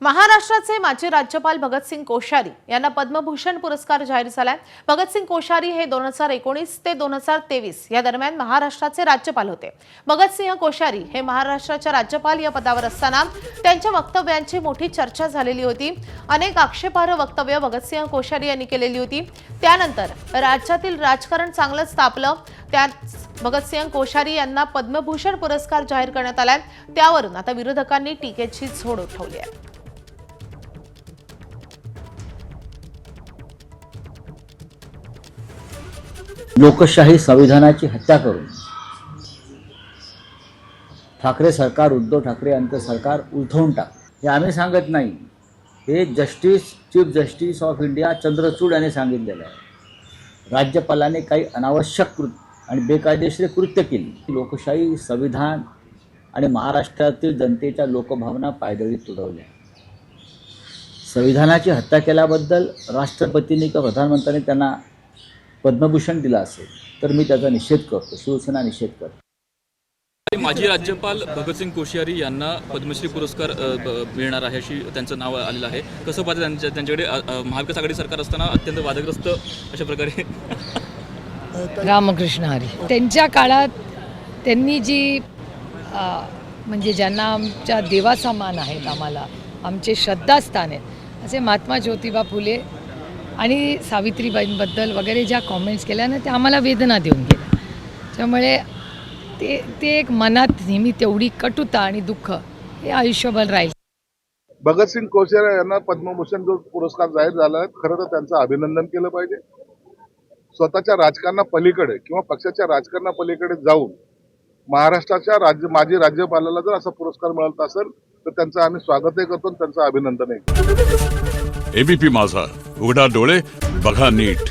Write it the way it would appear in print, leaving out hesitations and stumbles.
महाराष्ट्राचे माजी राज्यपाल भगतसिंग कोश्यारी यांना पद्मभूषण पुरस्कार जाहीर झालाय। भगतसिंग कोश्यारी हे 2019 ते 2023 या दरम्यान महाराष्ट्राचे राज्यपाल होते। भगतसिंग कोश्यारी हे महाराष्ट्राच्या राज्यपाल या पदावर असताना त्यांच्या वक्तव्यांची मोठी चर्चा झालेली होती। अनेक आक्षेपार्ह वक्तव्य भगतसिंग कोश्यारी यांनी केलेली होती। त्यानंतर राज्यातील राजकारण चांगलंच तापलं। त्यात भगतसिंग कोश्यारी यांना पद्मभूषण पुरस्कार जाहीर करण्यात आलाय। त्यावरून आता विरोधकांनी टीकेची झोड उठवली आहे। लोकशाही संविधानाची हत्या करून ठाकरे सरकार, उद्धव ठाकरे यांचं सरकार उलथवून टाक, हे आम्ही सांगत नाही। हे chief justice of India Chandrachud यांनी सांगितलेलं आहे। राज्यपालाने काही अनावश्यक आणि बेकायदेशीर कृत्य केली। लोकशाही, संविधान आणि महाराष्ट्रातील जनतेच्या लोकभावना पायदळी तुडवल्या। संविधानाची हत्या केल्याबद्दल राष्ट्रपतींनी किंवा प्रधानमंत्र्यांनी त्यांना पद्मभूषण दिला असेल तर मी त्याचा निषेध करतो, शिवसेना निषेध करतो। माजी राज्यपाल भगतसिंग कोश्यारी यांना पद्मश्री पुरस्कार मिळणार आहे अशी त्यांचं नाव आलेलं आहे। कसं पाहतं त्यांच्याकडे महाविकास आघाडी सरकार असताना अत्यंत वादग्रस्त अशा प्रकारे रामकृष्ण हरी त्यांच्या काळात त्यांनी जी म्हणजे ज्यांना आमच्या देवाचा मान आहेत, आम्हाला आमचे श्रद्धास्थान आहेत असे महात्मा ज्योतिबा फुले आणि सावित्रीबाईंबद्दल वगैरे ज्या कॉमेंट्स केल्या ना त्या आम्हाला वेदना देऊन गेल्या। त्यामुळे ते एक मनात नेहमी तेवढी कटुता आणि दुःख हे आयुष्यभर राहील। भगतसिंग कोश्यारी यांना पद्मभूषण जो पुरस्कार जाहीर झाला आहे, खरं तर त्यांचं अभिनंदन केलं पाहिजे। स्वतःच्या राजकारणापलीकडे किंवा पक्षाच्या राजकारणापलीकडे जाऊन महाराष्ट्राच्या माजी राज्यपालाला जर असा पुरस्कार मिळत असेल तर त्यांचं आम्ही स्वागतही करतो आणि त्यांचं अभिनंदनही करतो। एबीपी माझा, उघडा डोळे बघा नीट।